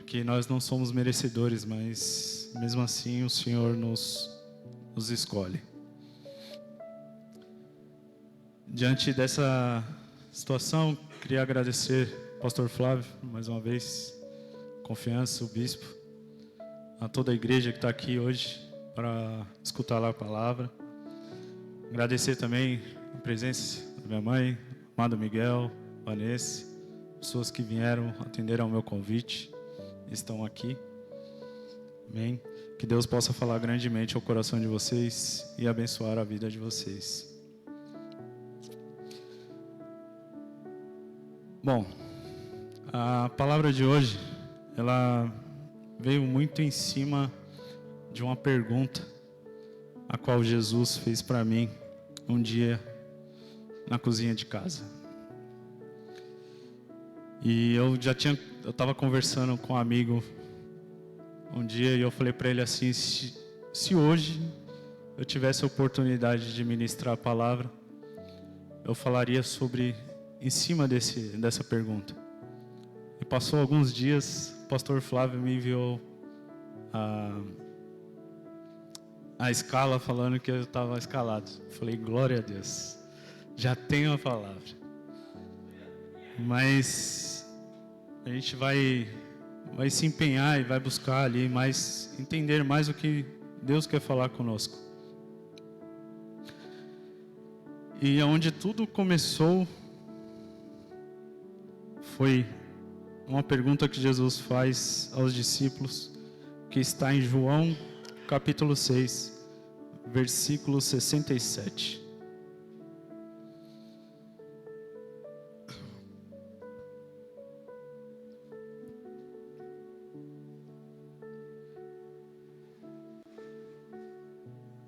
que nós não somos merecedores, mas mesmo assim o Senhor nos escolhe. Diante dessa situação, queria agradecer ao pastor Flávio, mais uma vez, confiança, o bispo, a toda a igreja que está aqui hoje para escutar lá a palavra. Agradecer também a presença da minha mãe, amado Miguel, Vanessa, pessoas que vieram atender ao meu convite, estão aqui. Amém. Que Deus possa falar grandemente ao coração de vocês e abençoar a vida de vocês. Bom, a palavra de hoje, ela veio muito em cima de uma pergunta a qual Jesus fez para mim um dia na cozinha de casa. E eu estava conversando com um amigo um dia e eu falei para ele assim, se hoje eu tivesse a oportunidade de ministrar a palavra, eu falaria em cima dessa pergunta. E passou alguns dias, o pastor Flávio me enviou a escala falando que eu estava escalado. Eu falei, glória a Deus, já tenho a palavra. Mas a gente vai se empenhar e vai buscar ali entender mais o que Deus quer falar conosco. E onde tudo começou foi uma pergunta que Jesus faz aos discípulos, que está em João capítulo 6, versículo 67.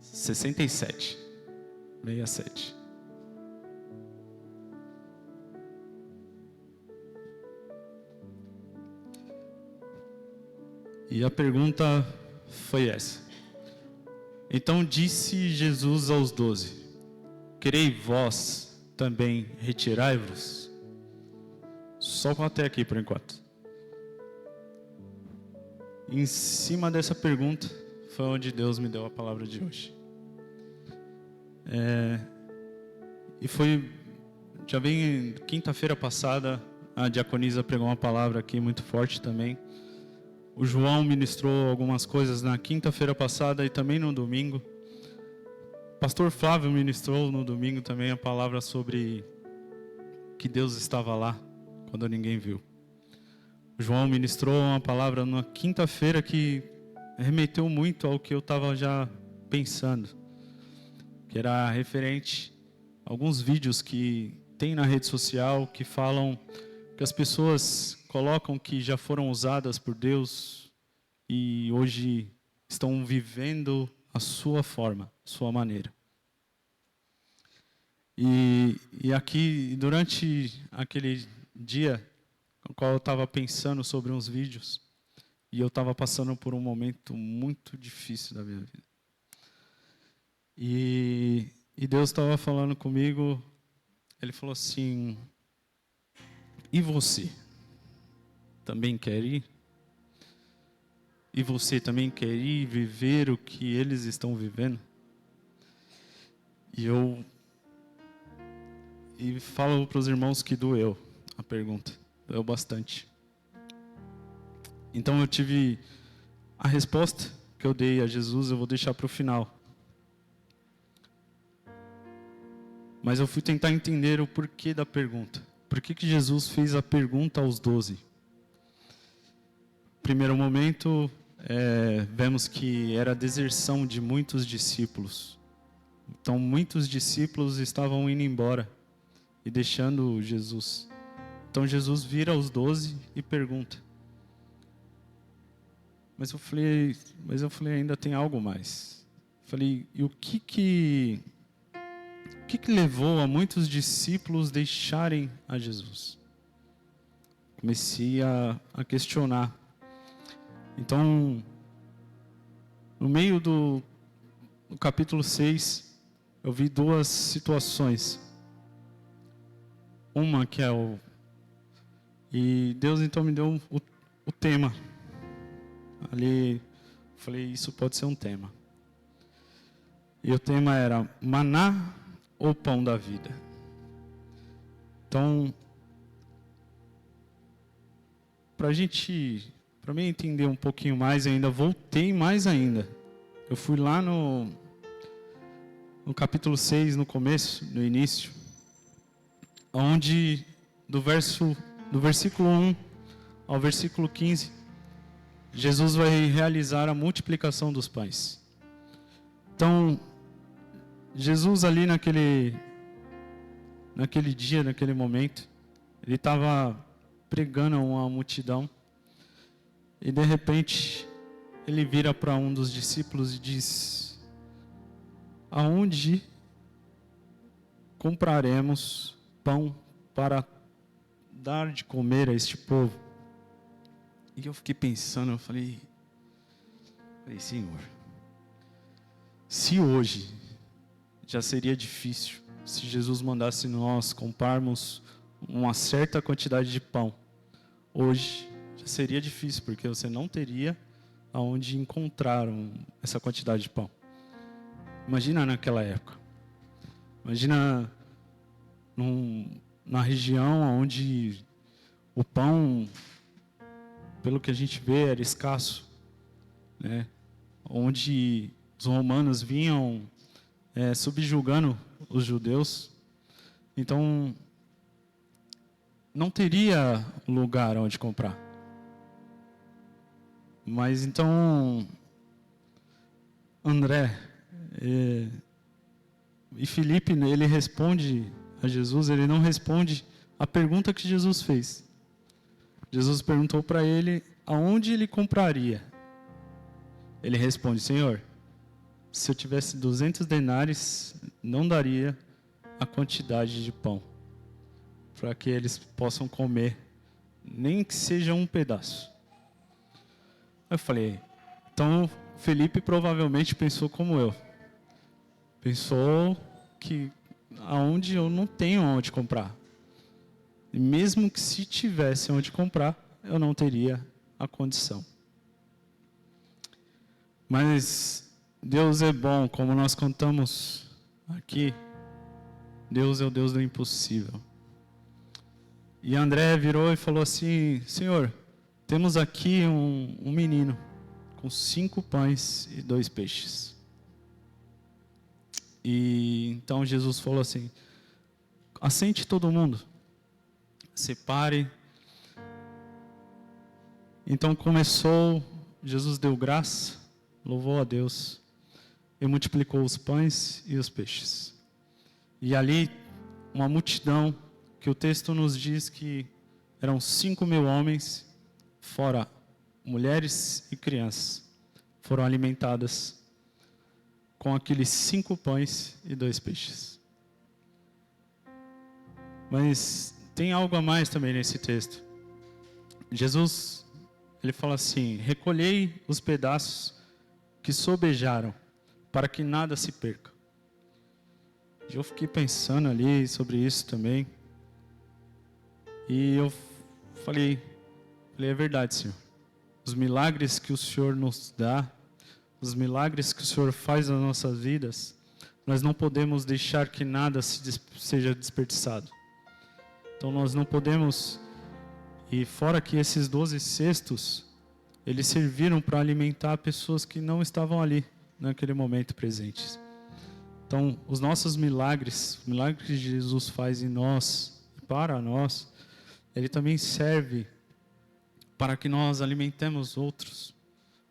Sessenta e sete. E a pergunta foi essa. Então disse Jesus aos 12: querei vós também retirai-vos? Só até aqui por enquanto. Em cima dessa pergunta foi onde Deus me deu a palavra de hoje. Já vem quinta-feira passada, a diaconisa pregou uma palavra aqui muito forte também. O João ministrou algumas coisas na quinta-feira passada e também no domingo. O pastor Flávio ministrou no domingo também a palavra sobre que Deus estava lá quando ninguém viu. O João ministrou uma palavra na quinta-feira que remeteu muito ao que eu estava já pensando, que era referente a alguns vídeos que tem na rede social que falam que as pessoas colocam que já foram usadas por Deus e hoje estão vivendo a sua forma, a sua maneira. E aqui, durante aquele dia, no qual eu estava pensando sobre uns vídeos, e eu estava passando por um momento muito difícil da minha vida. E Deus estava falando comigo, Ele falou assim, e você? Também quer ir? E você também quer ir viver o que eles estão vivendo? E falo para os irmãos que doeu a pergunta. Doeu bastante. Então eu tive a resposta que eu dei a Jesus, eu vou deixar para o final. Mas eu fui tentar entender o porquê da pergunta. Por que Jesus fez a pergunta aos 12? Primeiro momento, vemos que era a deserção de muitos discípulos. Então, muitos discípulos estavam indo embora e deixando Jesus. Então, Jesus vira aos 12 e pergunta. Mas eu falei, ainda tem algo mais. Falei, e o que levou a muitos discípulos deixarem a Jesus? Comecei a questionar. Então, no meio do capítulo 6, eu vi duas situações. Uma que é E Deus então me deu o tema. Ali, falei, isso pode ser um tema. E o tema era maná ou pão da vida. Então, para mim entender um pouquinho mais, eu ainda voltei mais ainda. Eu fui lá no capítulo 6, no começo, no início, onde do versículo 1 ao versículo 15, Jesus vai realizar a multiplicação dos pães. Então, Jesus ali naquele dia, naquele momento, ele estava pregando a uma multidão e de repente ele vira para um dos discípulos e diz: aonde compraremos pão para dar de comer a este povo? E eu fiquei pensando, eu falei, Senhor, se hoje já seria difícil, se Jesus mandasse nós comprarmos uma certa quantidade de pão, hoje já seria difícil, porque você não teria aonde encontrar essa quantidade de pão. Imagina naquela época. Imagina na região onde o pão, pelo que a gente vê, era escasso, né? Onde os romanos vinham subjugando os judeus. Então, não teria lugar onde comprar. Mas então, André e Felipe, ele responde a Jesus, ele não responde a pergunta que Jesus fez. Jesus perguntou para ele aonde ele compraria. Ele responde: Senhor, se eu tivesse 200 denários, não daria a quantidade de pão para que eles possam comer, nem que seja um pedaço. Eu falei, então Felipe provavelmente pensou como eu. Pensou que aonde eu não tenho onde comprar. E mesmo que se tivesse onde comprar, eu não teria a condição. Mas Deus é bom, como nós contamos aqui. Deus é o Deus do impossível. E André virou e falou assim: Senhor, temos aqui um menino com 5 pães e 2 peixes. E então Jesus falou assim: assente todo mundo, separe. Então começou, Jesus deu graça, louvou a Deus e multiplicou os pães e os peixes. E ali uma multidão, que o texto nos diz que eram 5.000 homens, fora mulheres e crianças, foram alimentadas com aqueles 5 pães e 2 peixes. Mas tem algo a mais também nesse texto. Jesus, ele fala assim: recolhei os pedaços que sobejaram, para que nada se perca. E eu fiquei pensando ali sobre isso também. E eu falei, é verdade, Senhor. Os milagres que o Senhor nos dá, os milagres que o Senhor faz nas nossas vidas, nós não podemos deixar que nada seja desperdiçado. Então nós não podemos, e fora que esses 12 cestos, eles serviram para alimentar pessoas que não estavam ali, naquele momento presentes. Então, os nossos milagres, o milagre que Jesus faz em nós, para nós, ele também serve para que nós alimentemos outros,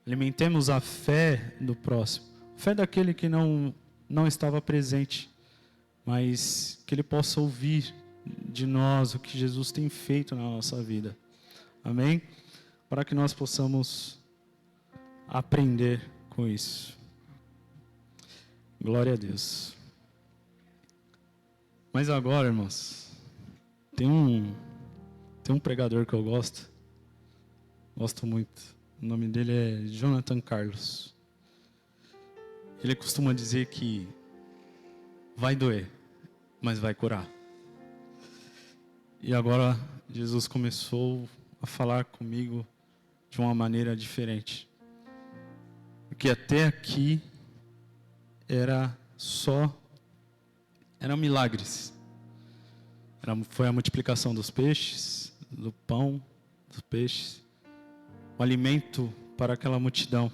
alimentemos a fé do próximo, a fé daquele que não estava presente, mas que ele possa ouvir de nós o que Jesus tem feito na nossa vida. Amém? Para que nós possamos aprender com isso. Glória a Deus. Mas agora, irmãos, tem um pregador que eu gosto muito. O nome dele é Jonathan Carlos. Ele costuma dizer que vai doer, mas vai curar. E agora Jesus começou a falar comigo de uma maneira diferente. Porque até aqui eram milagres. Foi a multiplicação dos peixes, do pão, dos peixes, o alimento para aquela multidão.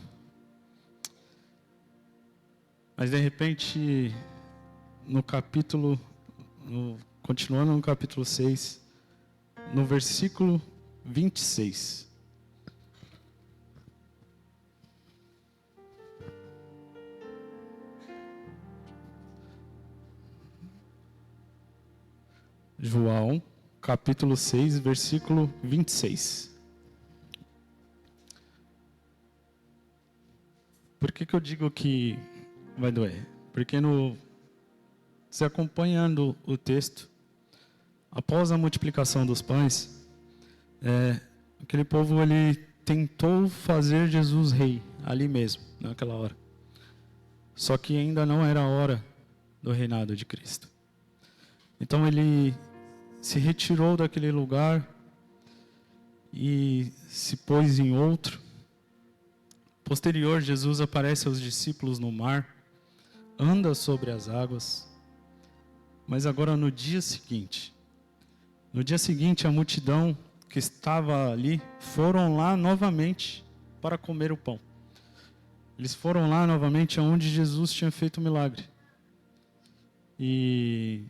Mas de repente, continuando no capítulo 6, no versículo 26. João, capítulo 6, versículo 26. Por que eu digo que vai doer? Porque se acompanhando o texto, após a multiplicação dos pães, aquele povo ele tentou fazer Jesus rei ali mesmo, naquela hora. Só que ainda não era a hora do reinado de Cristo. Então ele se retirou daquele lugar e se pôs em outro. Posterior, Jesus aparece aos discípulos no mar, anda sobre as águas. Mas agora no dia seguinte, a multidão que estava ali foram lá novamente para comer o pão. Eles foram lá novamente onde Jesus tinha feito o milagre. E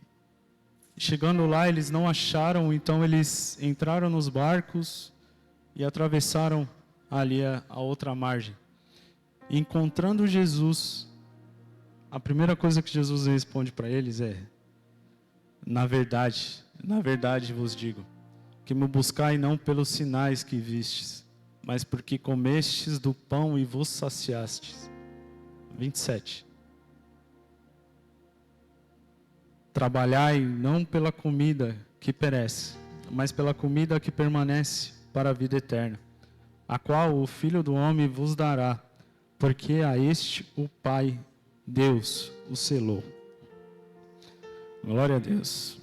chegando lá, eles não acharam, então eles entraram nos barcos e atravessaram ali a outra margem. E encontrando Jesus, a primeira coisa que Jesus responde para eles é: na verdade vos digo, que me buscai não pelos sinais que vistes, mas porque comestes do pão e vos saciastes. 27. Trabalhai não pela comida que perece, mas pela comida que permanece para a vida eterna, a qual o Filho do Homem vos dará, porque a este o Pai, Deus, o selou. Glória a Deus.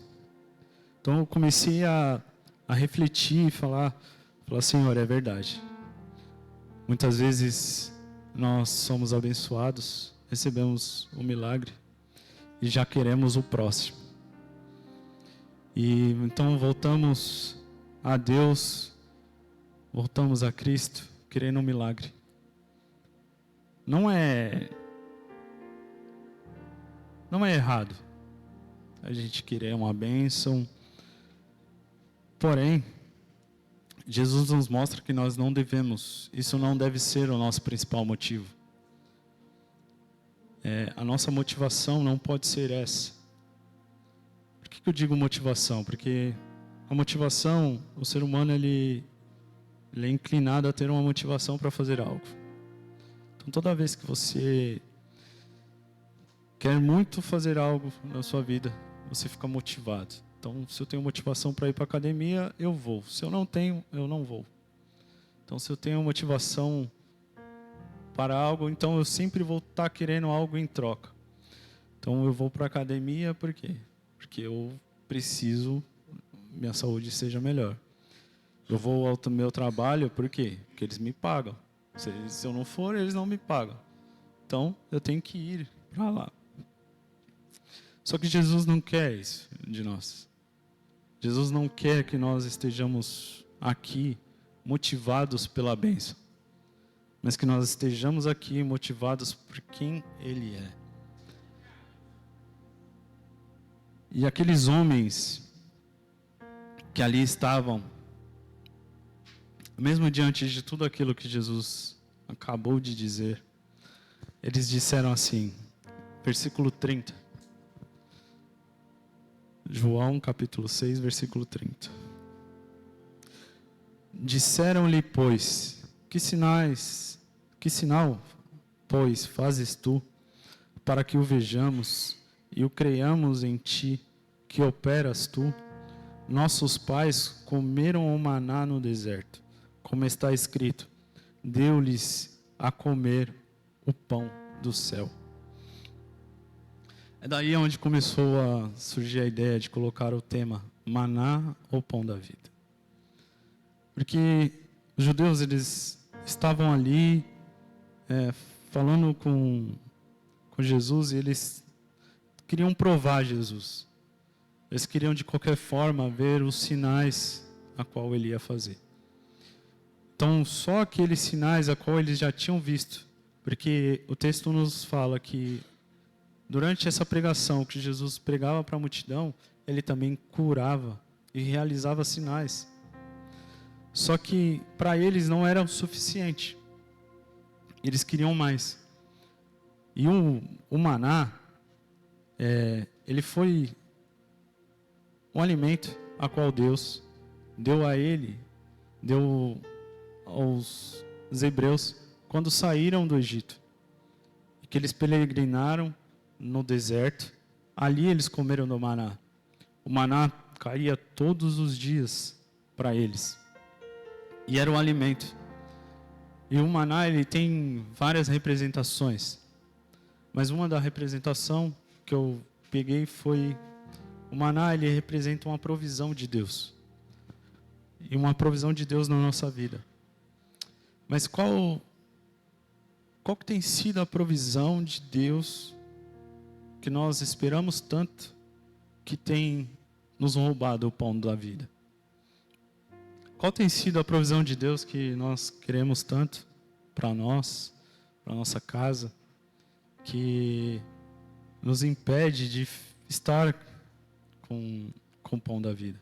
Então eu comecei a refletir e falar, Senhor, é verdade. Muitas vezes nós somos abençoados, recebemos um milagre, e já queremos o próximo. E então voltamos a Deus, voltamos a Cristo, querendo um milagre. Não é errado a gente querer uma bênção. Porém, Jesus nos mostra que nós não devemos, isso não deve ser o nosso principal motivo. A nossa motivação não pode ser essa. Por que eu digo motivação? Porque a motivação, o ser humano ele é inclinado a ter uma motivação para fazer algo. Então toda vez que você quer muito fazer algo na sua vida, você fica motivado. Então se eu tenho motivação para ir para a academia, eu vou. Se eu não tenho, eu não vou. Então se eu tenho motivação para algo, então eu sempre vou estar querendo algo em troca. Então eu vou para a academia por quê? Porque eu preciso minha saúde seja melhor. Eu vou ao meu trabalho por quê? Porque eles me pagam. Se eu não for, eles não me pagam. Então eu tenho que ir para lá. Só que Jesus não quer isso de nós. Jesus não quer que nós estejamos aqui motivados pela bênção, mas que nós estejamos aqui motivados por quem Ele é. E aqueles homens que ali estavam, mesmo diante de tudo aquilo que Jesus acabou de dizer, eles disseram assim, versículo 30. João capítulo 6, versículo 30. Disseram-lhe, pois, que sinal, pois, fazes tu, para que o vejamos e o creiamos em ti, que operas tu? Nossos pais comeram o maná no deserto, como está escrito, deu-lhes a comer o pão do céu. É daí onde começou a surgir a ideia de colocar o tema maná ou pão da vida. Porque os judeus, eles estavam ali falando com Jesus e eles queriam provar Jesus. Eles queriam de qualquer forma ver os sinais a qual ele ia fazer. Então, só aqueles sinais a qual eles já tinham visto, porque o texto nos fala que durante essa pregação que Jesus pregava para a multidão, ele também curava e realizava sinais. Só que para eles não era o suficiente. Eles queriam mais. E o maná, ele foi um alimento a qual Deus deu a ele, deu aos hebreus quando saíram do Egito. E que eles peregrinaram no deserto. Ali eles comeram do maná. O maná caía todos os dias para eles. E era um alimento. E o maná, ele tem várias representações. Mas uma da representação que eu peguei foi... O maná, ele representa uma provisão de Deus. E uma provisão de Deus na nossa vida. Mas qual que tem sido a provisão de Deus que nós esperamos tanto que tem nos roubado o pão da vida? Qual tem sido a provisão de Deus que nós queremos tanto para nós, para nossa casa, que nos impede de estar com o pão da vida,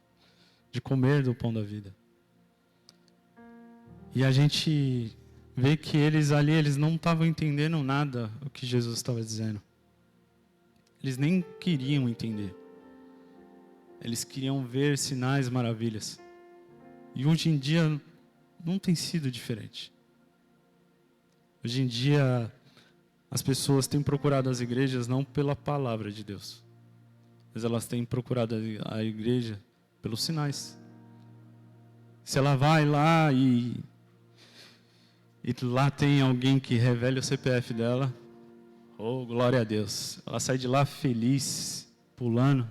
de comer do pão da vida? E a gente vê que eles ali, eles não estavam entendendo nada o que Jesus estava dizendo. Eles nem queriam entender. Eles queriam ver sinais, maravilhas. E hoje em dia não tem sido diferente. Hoje em dia as pessoas têm procurado as igrejas não pela palavra de Deus, mas elas têm procurado a igreja pelos sinais. Se ela vai lá e lá tem alguém que revela o CPF dela, oh, glória a Deus. Ela sai de lá feliz, pulando.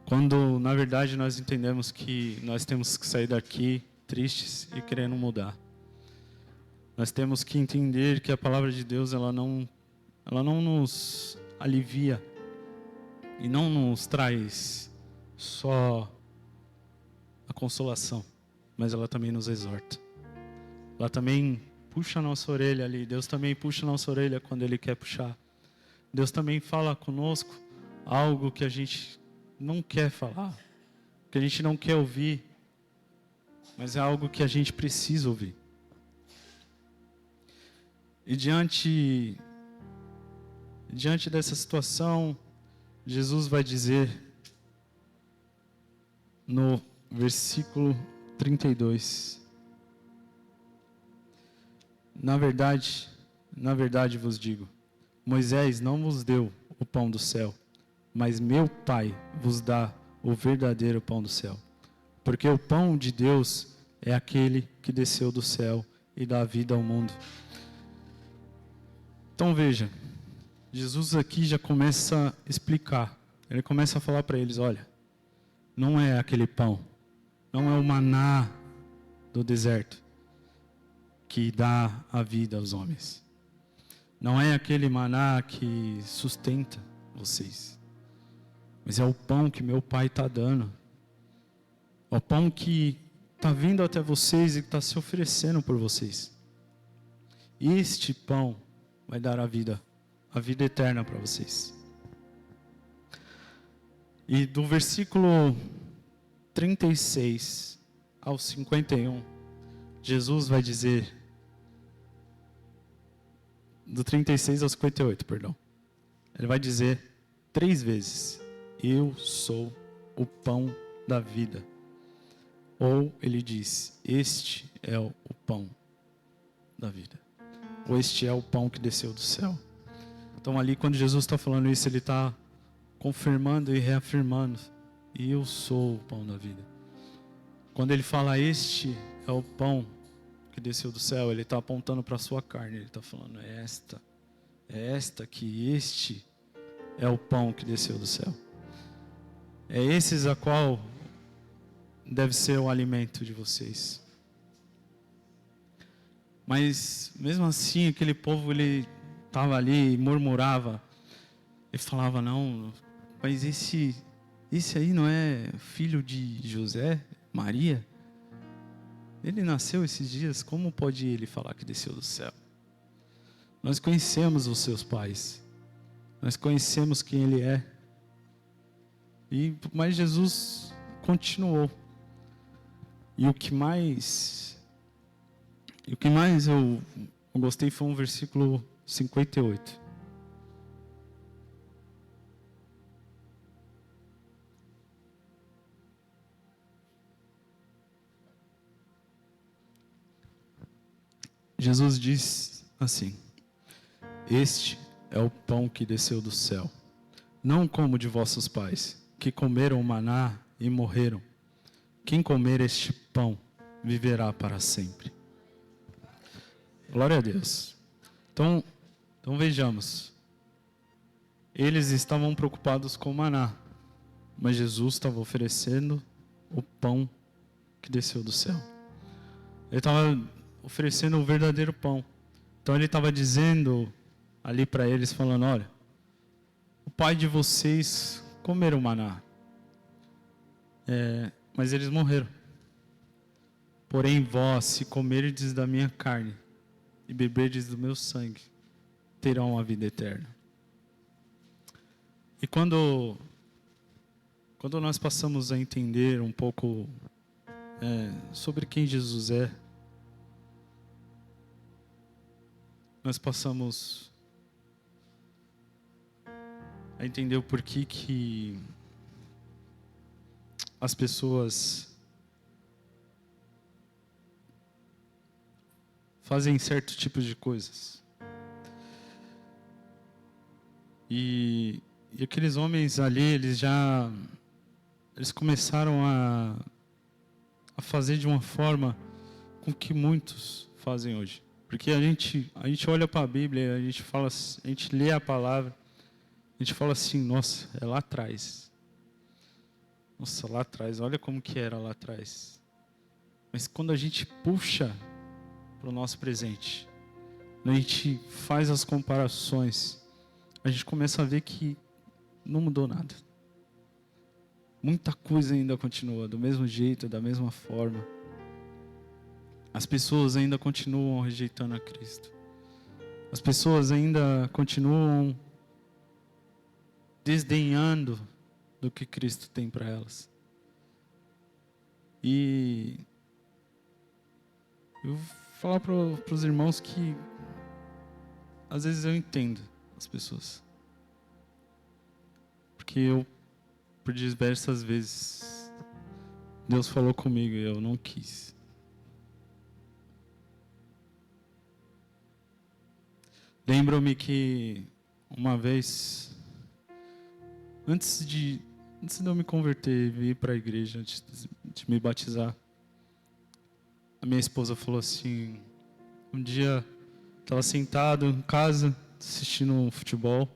Quando, na verdade, nós entendemos que nós temos que sair daqui tristes e querendo mudar. Nós temos que entender que a palavra de Deus, ela não nos alivia e não nos traz só a consolação, mas ela também nos exorta. Ela também puxa a nossa orelha ali. Deus também puxa a nossa orelha quando Ele quer puxar. Deus também fala conosco algo que a gente não quer falar, que a gente não quer ouvir, mas é algo que a gente precisa ouvir. E diante dessa situação, Jesus vai dizer no versículo 32: Na verdade vos digo, Moisés não vos deu o pão do céu, mas meu Pai vos dá o verdadeiro pão do céu. Porque o pão de Deus é aquele que desceu do céu e dá vida ao mundo. Então veja, Jesus aqui já começa a explicar. Ele começa a falar para eles: olha, não é aquele pão, não é o maná do deserto que dá a vida aos homens. Não é aquele maná que sustenta vocês. Mas é o pão que meu Pai está dando. É o pão que está vindo até vocês e está se oferecendo por vocês. Este pão vai dar a vida eterna para vocês. E do versículo 36 ao 51, Jesus vai dizer, do 36 ao 58, perdão. Ele vai dizer 3 vezes: eu sou o pão da vida. Ou ele diz: este é o pão da vida. Ou este é o pão que desceu do céu. Então ali, quando Jesus está falando isso, ele está confirmando e reafirmando: eu sou o pão da vida. Quando ele fala este é o pão que desceu do céu, ele está apontando para a sua carne. Ele está falando: é esta que este é o pão que desceu do céu. É esses a qual deve ser o alimento de vocês. Mas mesmo assim, aquele povo, ele estava ali e murmurava. Ele falava, não, mas esse aí não é filho de José, Maria? Ele nasceu esses dias, como pode ele falar que desceu do céu? Nós conhecemos os seus pais. Nós conhecemos quem ele é. Mas Jesus continuou. E o que mais eu gostei foi um versículo 58. Jesus diz assim: este é o pão que desceu do céu, não como de vossos pais, que comeram o maná e morreram. Quem comer este pão viverá para sempre. Glória a Deus. Então vejamos. Eles estavam preocupados com o maná, mas Jesus estava oferecendo o pão que desceu do céu. Ele estava oferecendo o verdadeiro pão. Então ele estava dizendo ali para eles, falando, olha, o pai de vocês comeram maná, mas eles morreram. Porém vós, se comerdes da minha carne e beberdes do meu sangue, terão a vida eterna. E quando nós passamos a entender um pouco sobre quem Jesus é, nós passamos a entender o porquê que as pessoas fazem certo tipo de coisas. E aqueles homens ali, eles começaram a fazer de uma forma com que muitos fazem hoje. Porque a gente olha para a Bíblia, a gente lê a palavra, a gente fala assim, nossa, é lá atrás. Nossa, lá atrás, olha como que era lá atrás. Mas quando a gente puxa para o nosso presente, quando a gente faz as comparações, a gente começa a ver que não mudou nada. Muita coisa ainda continua do mesmo jeito, da mesma forma. As pessoas ainda continuam rejeitando a Cristo. As pessoas ainda continuam desdenhando do que Cristo tem para elas. E eu vou falar para os irmãos que às vezes eu entendo as pessoas. Porque eu, por diversas vezes, Deus falou comigo e eu não quis. Lembro-me que uma vez, antes de eu me converter e vir para a igreja, antes de me batizar, a minha esposa falou assim, um dia estava sentado em casa, assistindo um futebol,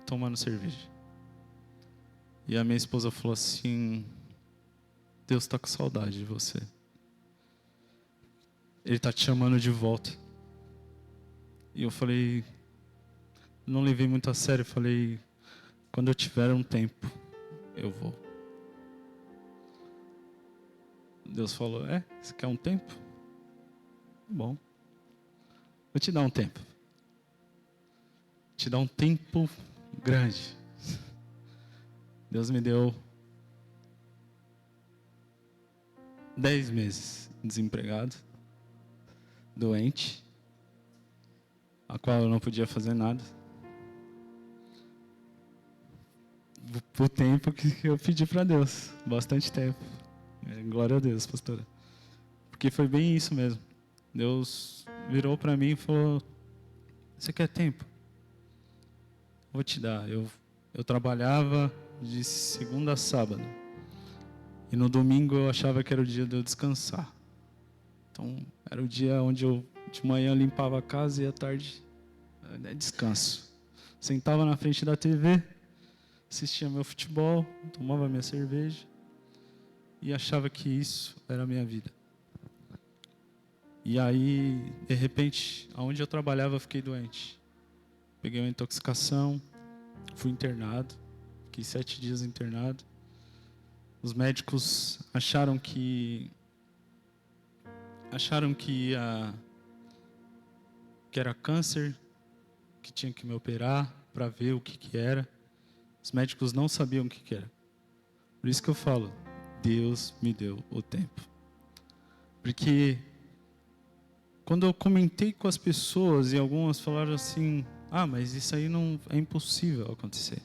tomando cerveja. E a minha esposa falou assim, Deus está com saudade de você. Ele está te chamando de volta. E eu falei, não levei muito a sério, falei, quando eu tiver um tempo, eu vou. Deus falou, você quer um tempo? Bom, vou te dar um tempo. Te dar um tempo grande. Deus me deu 10 meses desempregado, doente, a qual eu não podia fazer nada. O tempo que eu pedi para Deus, bastante tempo. Glória a Deus, pastora. Porque foi bem isso mesmo. Deus virou para mim e falou, você quer tempo? Vou te dar. Eu trabalhava de segunda a sábado. E no domingo eu achava que era o dia de eu descansar. Então, era o dia onde eu, de manhã, limpava a casa e à tarde, descanso. Sentava na frente da TV, assistia meu futebol, tomava minha cerveja e achava que isso era a minha vida. E aí, de repente, aonde eu trabalhava, eu fiquei doente. Peguei uma intoxicação, fui internado, fiquei 7 dias internado. Os médicos acharam que era câncer, que tinha que me operar para ver o que era. Os médicos não sabiam o que era. Por isso que eu falo, Deus me deu o tempo. Porque quando eu comentei com as pessoas e algumas falaram assim, mas isso aí não é impossível acontecer.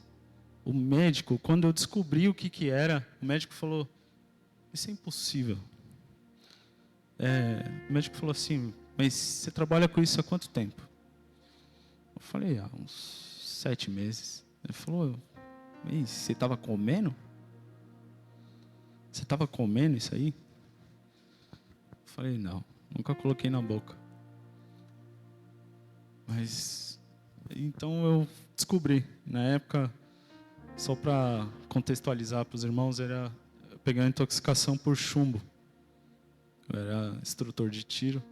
O médico, quando eu descobri o que era, o médico falou, isso é impossível. O médico falou assim, mas você trabalha com isso há quanto tempo? Eu falei, há uns 7 meses. Ele falou, mas você estava comendo? Você estava comendo isso aí? Eu falei, não, nunca coloquei na boca. Mas, então eu descobri, na época, só para contextualizar para os irmãos, eu peguei uma intoxicação por chumbo. Eu era instrutor de tiro.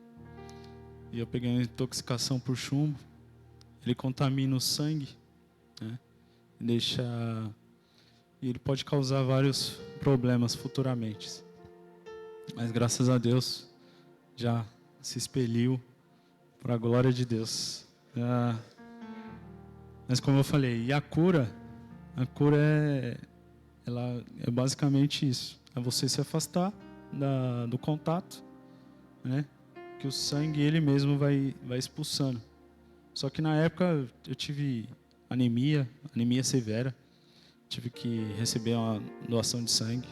E eu peguei uma intoxicação por chumbo. Ele contamina o sangue, né? E ele pode causar vários problemas futuramente. Mas graças a Deus, já se expeliu para a glória de Deus. Mas como eu falei, e a cura é basicamente isso. É você se afastar do contato, né? Que o sangue ele mesmo vai expulsando. Só que na época eu tive anemia severa. Tive que receber uma doação de sangue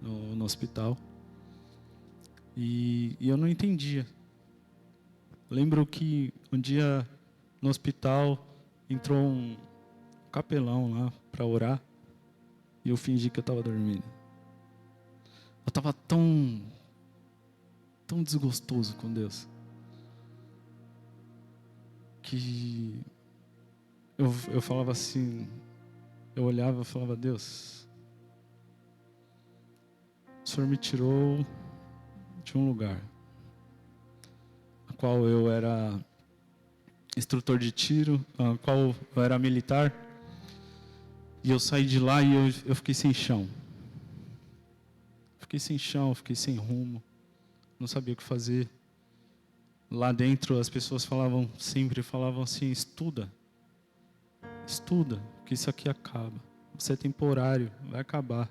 no hospital. E eu não entendia. Lembro que um dia no hospital entrou um capelão lá para orar e eu fingi que eu estava dormindo. Eu estava tão desgostoso com Deus que eu falava assim, eu olhava e falava, Deus, o Senhor me tirou de um lugar a qual eu era instrutor de tiro, a qual eu era militar, e eu saí de lá e eu fiquei sem chão. Fiquei sem chão, fiquei sem rumo, não sabia o que fazer. Lá dentro as pessoas sempre falavam assim, estuda, que isso aqui acaba. Você é temporário, vai acabar.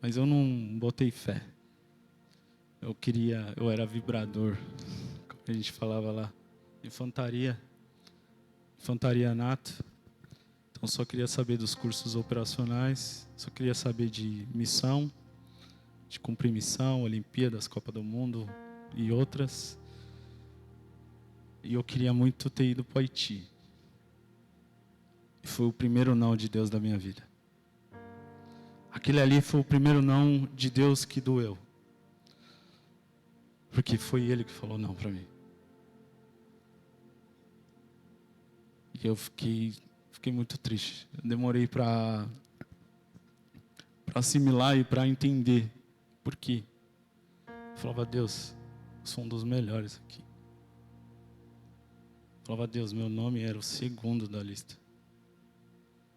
Mas eu não botei fé. Eu era vibrador, como a gente falava lá. Infantaria nato. Então só queria saber dos cursos operacionais, só queria saber de missão, de cumprir missão, Olimpíadas, Copa do Mundo e outras. E eu queria muito ter ido para o Haiti. E foi o primeiro não de Deus da minha vida. Aquele ali foi o primeiro não de Deus que doeu. Porque foi Ele que falou não para mim. E eu fiquei muito triste. Eu demorei para assimilar e para entender por quê. Eu falava, Deus, eu sou um dos melhores aqui. Eu falava, Deus, meu nome era o segundo da lista.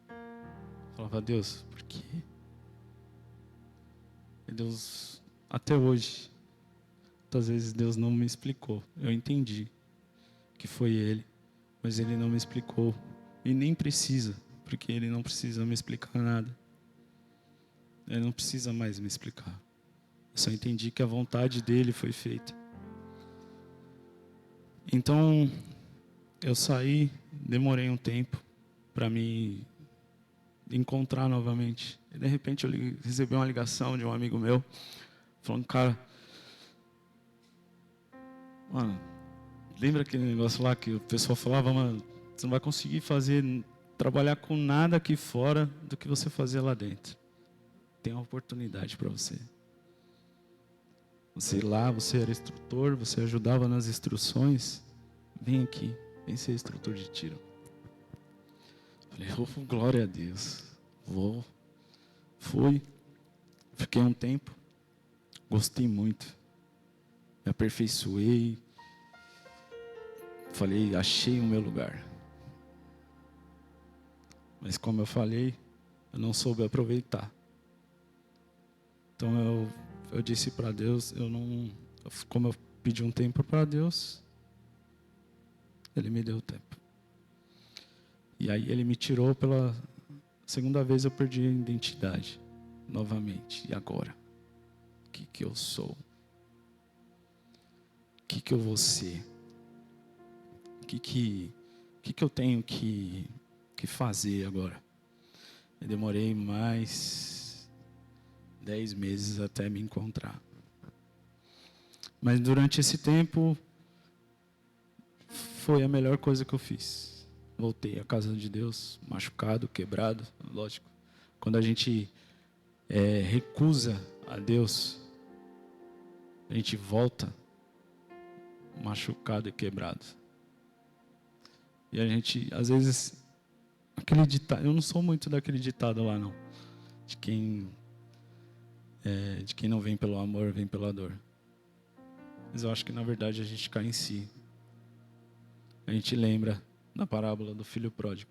Eu falava, Deus, por quê? E Deus, até hoje, muitas vezes Deus não me explicou. Eu entendi que foi Ele, mas Ele não me explicou. E nem precisa, porque Ele não precisa me explicar nada. Ele não precisa mais me explicar. Eu só entendi que a vontade dEle foi feita. Então, eu saí, demorei um tempo para me encontrar novamente. E de repente eu recebi uma ligação de um amigo meu, falando, cara, mano, lembra aquele negócio lá que o pessoal falava, mano, você não vai conseguir trabalhar com nada aqui fora do que você fazia lá dentro. Tem uma oportunidade para você. Você era instrutor, você ajudava nas instruções, vem aqui, vem ser instrutor de tiro. Falei, oh, glória a Deus. Vou. Fui. Fiquei um tempo. Gostei muito. Me aperfeiçoei. Falei, achei o meu lugar. Mas como eu falei, eu não soube aproveitar. Então eu disse para Deus, como eu pedi um tempo para Deus, Ele me deu tempo. E aí Ele me tirou pela segunda vez, eu perdi a identidade novamente. E agora? O que eu sou? O que eu vou ser? O que eu tenho que fazer agora? Eu demorei mais 10 meses até me encontrar. Mas durante esse tempo, foi a melhor coisa que eu fiz. Voltei à casa de Deus, machucado, quebrado, lógico. Quando a gente recusa a Deus, a gente volta machucado e quebrado. E a gente, às vezes, aquele ditado, eu não sou muito daquele ditado lá, não. De quem não vem pelo amor, vem pela dor. Mas eu acho que, na verdade, a gente cai em si. A gente lembra da parábola do filho pródigo.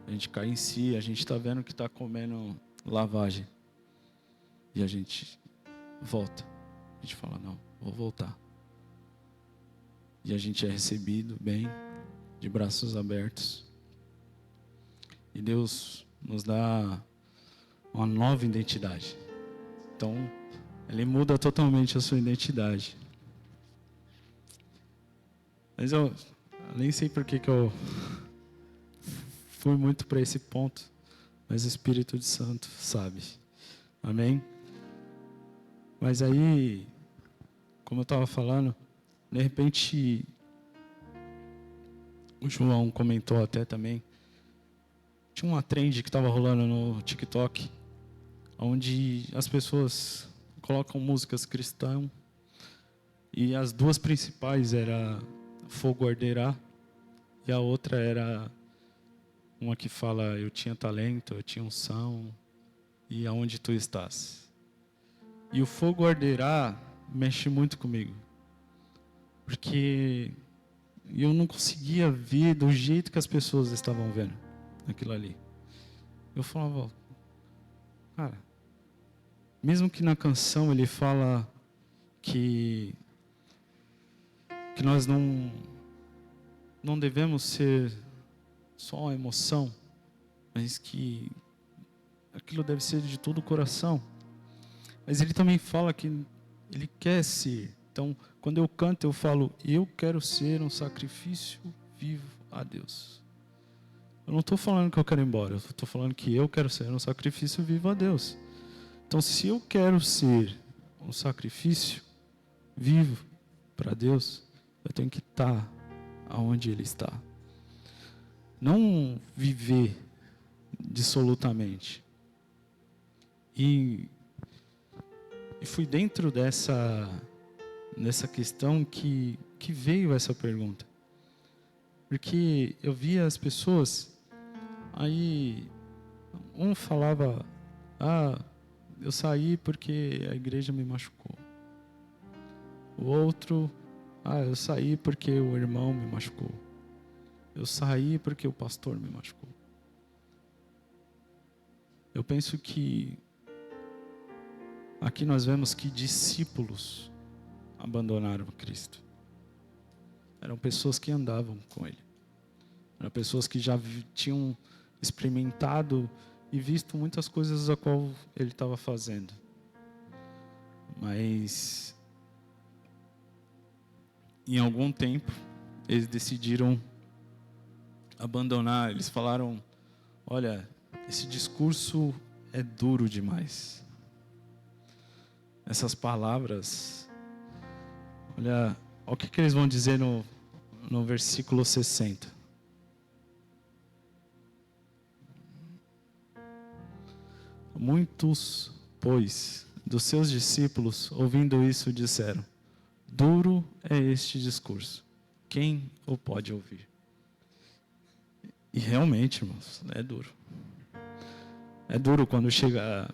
A gente cai em si, a gente está vendo que está comendo lavagem. E a gente volta. A gente fala, não, vou voltar. E a gente é recebido bem, de braços abertos. E Deus nos dá uma nova identidade. Então, Ele muda totalmente a sua identidade. Mas eu nem sei por que eu fui muito para esse ponto, mas o Espírito Santo sabe. Amém? Mas aí, como eu estava falando, de repente, o João comentou até também, tinha uma trend que estava rolando no TikTok, onde as pessoas colocam músicas cristãs, e as duas principais era Fogo Arderá, e a outra era uma que fala, eu tinha talento, eu tinha unção, e aonde tu estás? E o Fogo Arderá mexe muito comigo, porque eu não conseguia ver do jeito que as pessoas estavam vendo aquilo ali. Eu falava, cara, mesmo que na canção ele fala que nós não devemos ser só uma emoção, mas que aquilo deve ser de todo o coração. Mas ele também fala que ele quer ser. Então, quando eu canto, eu falo, eu quero ser um sacrifício vivo a Deus. Eu não estou falando que eu quero ir embora, eu estou falando que eu quero ser um sacrifício vivo a Deus. Então, se eu quero ser um sacrifício vivo para Deus, eu tenho que estar aonde Ele está. Não viver dissolutamente. E fui dentro dessa questão que veio essa pergunta. Porque eu via as pessoas, aí um falava, eu saí porque a igreja me machucou. O outro, eu saí porque o irmão me machucou. Eu saí porque o pastor me machucou. Eu penso que aqui nós vemos que discípulos abandonaram Cristo. Eram pessoas que andavam com Ele. Eram pessoas que já tinham experimentado e visto muitas coisas a qual Ele estava fazendo. Mas em algum tempo eles decidiram abandonar. Eles falaram, olha, esse discurso é duro demais. Essas palavras, olha o que eles vão dizer no versículo 60. Muitos, pois, dos seus discípulos, ouvindo isso, disseram, duro é este discurso, quem o pode ouvir? E realmente, irmãos, é duro. É duro quando chega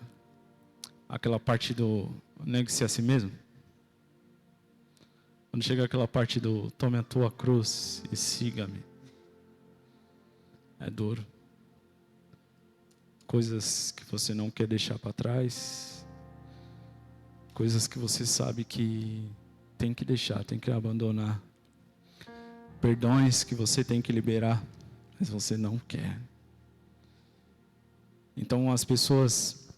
aquela parte do negue-se a si mesmo. Quando chega aquela parte do tome a tua cruz e siga-me. É duro. Coisas que você não quer deixar para trás. Coisas que você sabe que tem que deixar, tem que abandonar. Perdões que você tem que liberar, mas você não quer. Então as pessoas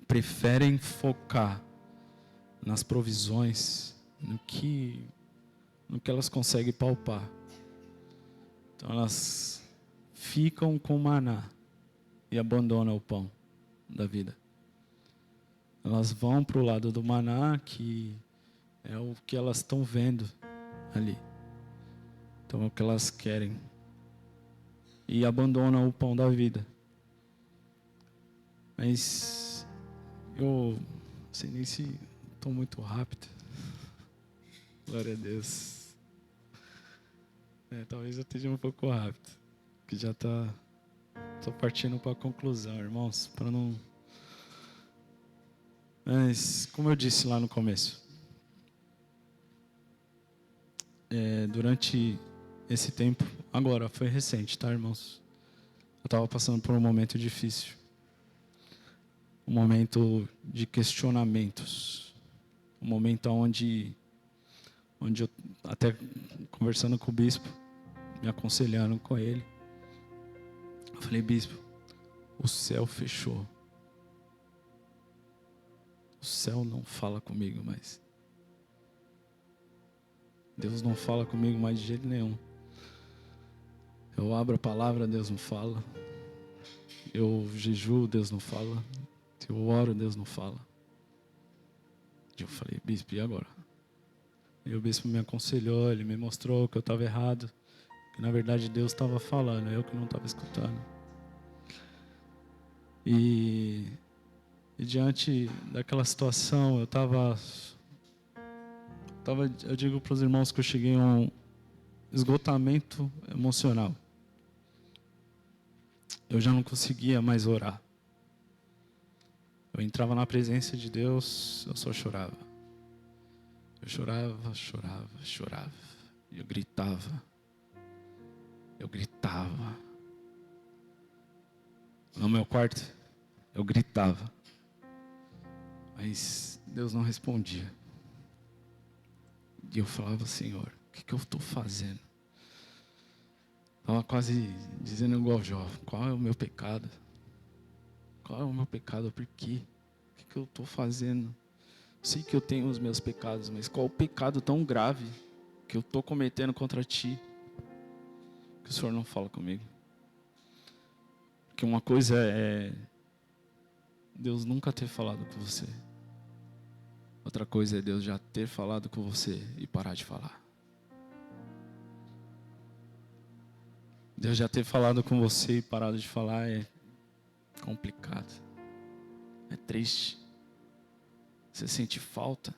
preferem focar nas provisões, no que elas conseguem palpar. Então elas ficam com o maná e abandonam o pão da vida. Elas vão para o lado do maná, que é o que elas estão vendo ali. Então é o que elas querem. E abandonam o pão da vida. Mas eu não sei nem se estou muito rápido. Glória a Deus. Talvez eu esteja um pouco rápido. Que já estou partindo para a conclusão, irmãos. Para não... Mas, como eu disse lá no começo. Durante esse tempo, agora, foi recente, tá, irmãos? Eu estava passando por um momento difícil. Um momento de questionamentos. Um momento onde eu, até conversando com o bispo, me aconselhando com ele, eu falei: bispo, o céu fechou. O céu não fala comigo mais. Deus não fala comigo mais de jeito nenhum. Eu abro a palavra, Deus não fala. Eu jejuo, Deus não fala. Eu oro, Deus não fala. E eu falei: bispo, e agora? E o bispo me aconselhou, ele me mostrou que eu estava errado, que na verdade Deus estava falando, eu que não estava escutando. E diante daquela situação, eu digo para os irmãos que eu cheguei a um esgotamento emocional. Eu já não conseguia mais orar. Eu entrava na presença de Deus, eu só chorava. Eu chorava. Eu gritava. No meu quarto, eu gritava. Mas Deus não respondia. E eu falava: Senhor, o que eu estou fazendo? Estava quase dizendo igual Jó: qual é o meu pecado? Qual é o meu pecado? Por quê? O que eu estou fazendo? Sei que eu tenho os meus pecados, mas qual o pecado tão grave que eu estou cometendo contra Ti, que o Senhor não fala comigo? Porque uma coisa é Deus nunca ter falado com você. Outra coisa é Deus já ter falado com você e parar de falar. Deus já ter falado com você e parado de falar é complicado. É triste. Você sente falta.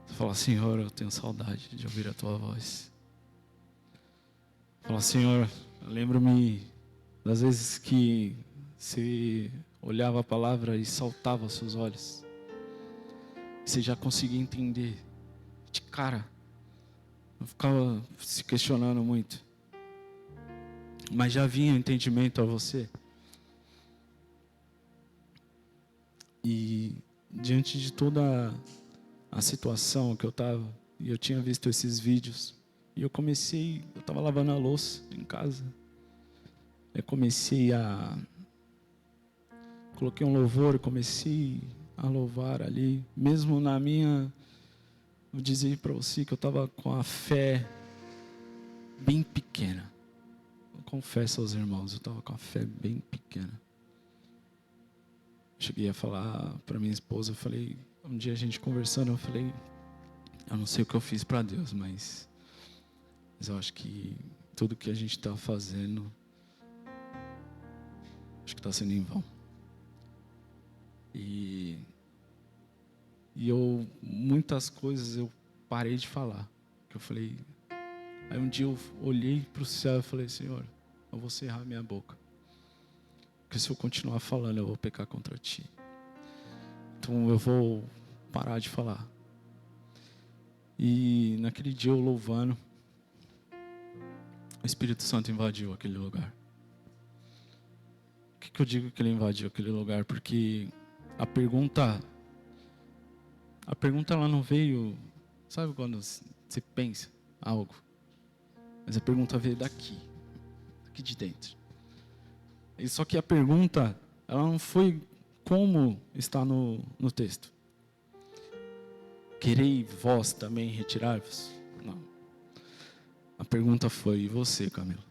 Você fala: Senhor, eu tenho saudade de ouvir a Tua voz. Fala: Senhor, lembro-me das vezes que você olhava a palavra e saltava aos seus olhos. Você já conseguia entender. De cara. Não ficava se questionando muito. Mas já vinha o entendimento a você. E diante de toda a situação que eu estava, e eu tinha visto esses vídeos, e eu estava lavando a louça em casa. Eu coloquei um louvor e comecei a louvar ali, mesmo na minha... Eu dizia para você que eu estava com a fé bem pequena. Eu confesso aos irmãos, eu estava com a fé bem pequena. Cheguei a falar para minha esposa, eu falei, um dia a gente conversando, eu falei: eu não sei o que eu fiz para Deus, mas eu acho que tudo que a gente está fazendo, acho que está sendo em vão. E muitas coisas eu parei de falar. Que eu falei: Aí um dia eu olhei para o céu e falei: Senhor, eu vou cerrar minha boca, porque se eu continuar falando eu vou pecar contra ti. Então eu vou parar de falar. E naquele dia, eu louvando, o Espírito Santo invadiu aquele lugar. Por que eu digo que ele invadiu aquele lugar? Porque a pergunta ela não veio, sabe quando você pensa algo? Mas a pergunta veio daqui de dentro. E só que a pergunta, ela não foi como está no texto. Querei vós também retirar-vos? Não. A pergunta foi: e você, Camilo?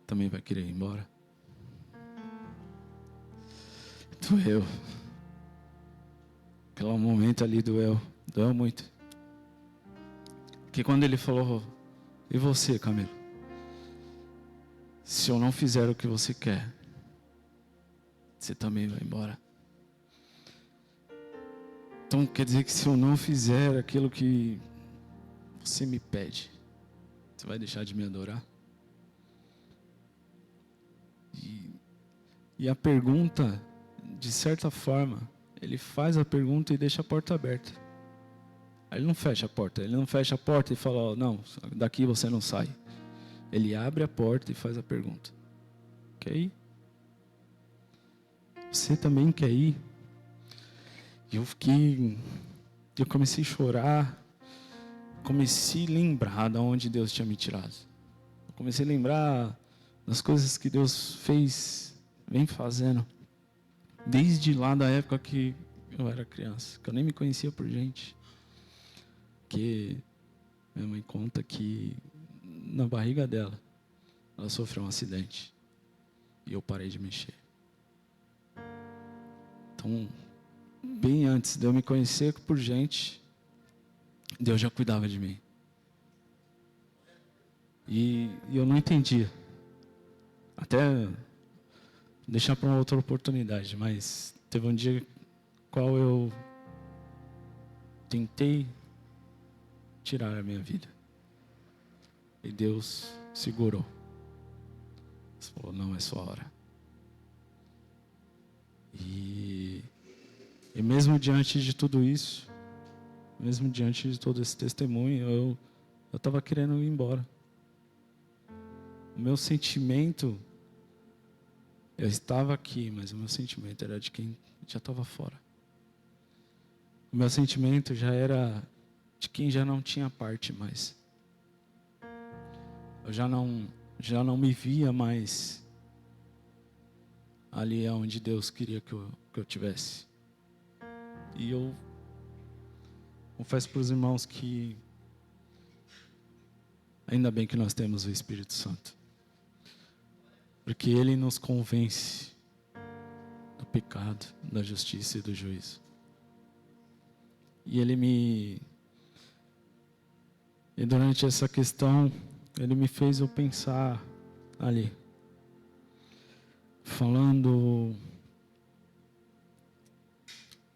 Também vai querer ir embora? Doeu. Aquele momento ali doeu muito. Porque quando ele falou: e você, Camilo? Se eu não fizer o que você quer, você também vai embora. Então quer dizer que se eu não fizer aquilo que você me pede, você vai deixar de me adorar? E a pergunta, de certa forma, ele faz a pergunta e deixa a porta aberta. Aí ele não fecha a porta. Ele não fecha a porta e fala: oh, não, daqui você não sai. Ele abre a porta e faz a pergunta: quer ir? Você também quer ir? E eu comecei a chorar. Comecei a lembrar de onde Deus tinha me tirado. Eu comecei a lembrar das coisas que Deus vem fazendo. Desde lá da época que eu era criança, que eu nem me conhecia por gente. Que minha mãe conta que na barriga dela, ela sofreu um acidente. E eu parei de mexer. Então, bem antes de eu me conhecer por gente, Deus já cuidava de mim. E eu não entendia. Até deixar para uma outra oportunidade, mas teve um dia qual eu tentei tirar a minha vida. E Deus segurou. Ele falou: não é sua hora. E mesmo diante de tudo isso, mesmo diante de todo esse testemunho, eu estava querendo ir embora. O meu sentimento, eu estava aqui, mas o meu sentimento era de quem já estava fora. O meu sentimento já era de quem já não tinha parte mais. Eu já não me via mais ali onde Deus queria que eu tivesse. E eu confesso para os irmãos que ainda bem que nós temos o Espírito Santo. Porque Ele nos convence do pecado, da justiça e do juízo. E E durante essa questão, Ele me fez eu pensar ali. Falando: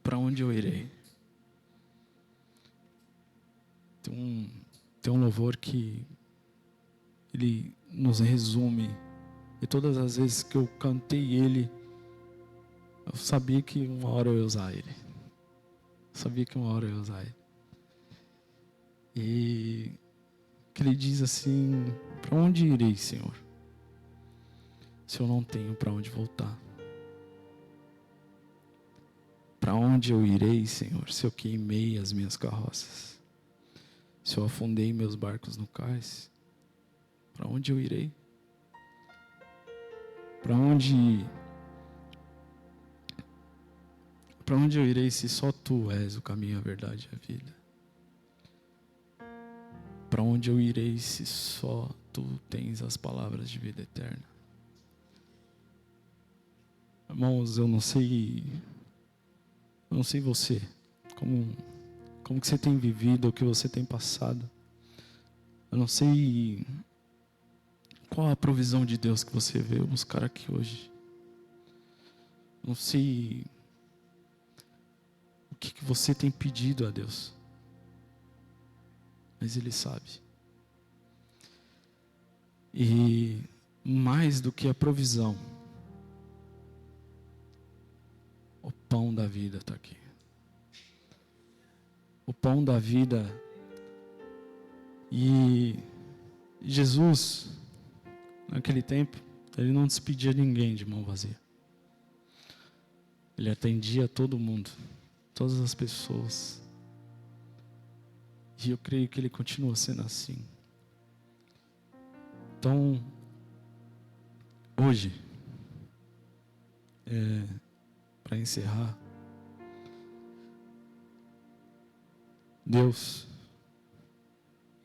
para onde eu irei? Tem um louvor que ele nos resume. E todas as vezes que eu cantei ele, eu sabia que uma hora eu ia usar ele. E que ele diz assim: para onde irei, Senhor, se eu não tenho para onde voltar? Para onde eu irei, Senhor, se eu queimei as minhas carroças? Se eu afundei meus barcos no cais? Para onde eu irei? Para onde eu irei se só Tu és o caminho, a verdade e a vida? Para onde eu irei se só Tu tens as palavras de vida eterna? Irmãos, eu não sei você, como que você tem vivido, o que você tem passado. Eu não sei qual a provisão de Deus que você veio buscar aqui hoje. Não sei o que você tem pedido a Deus, mas Ele sabe. E mais do que a provisão, o pão da vida está aqui. O pão da vida. E Jesus, naquele tempo, ele não despedia ninguém de mão vazia. Ele atendia todo mundo, todas as pessoas. E eu creio que ele continua sendo assim. Então, hoje, para encerrar, Deus,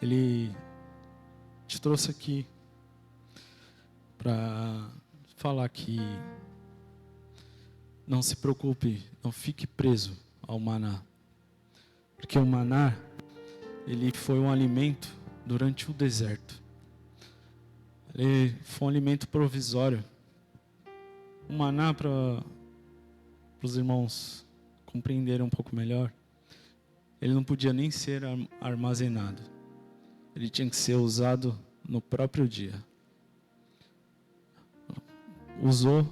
Ele te trouxe aqui para falar que não se preocupe, não fique preso ao maná. Porque o maná, ele foi um alimento durante o deserto. Ele foi um alimento provisório. O maná, para os irmãos compreenderem um pouco melhor, ele não podia nem ser armazenado. Ele tinha que ser usado no próprio dia. Usou,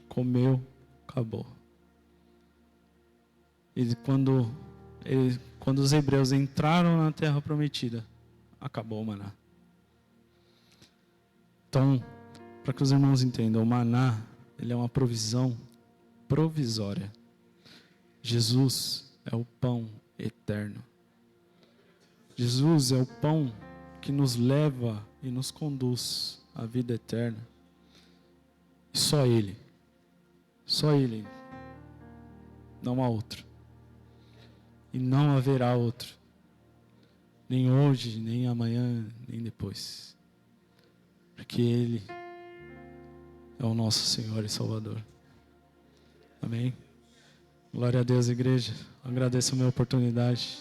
comeu, acabou. E quando os hebreus entraram na terra prometida, acabou o maná. Então, para que os irmãos entendam, o maná, ele é uma provisão provisória. Jesus é o pão eterno. Jesus é o pão que nos leva e nos conduz à vida eterna. E só Ele, não há outro. E não haverá outro, nem hoje, nem amanhã, nem depois. Porque Ele é o nosso Senhor e Salvador. Amém? Glória a Deus, igreja. Agradeço a minha oportunidade.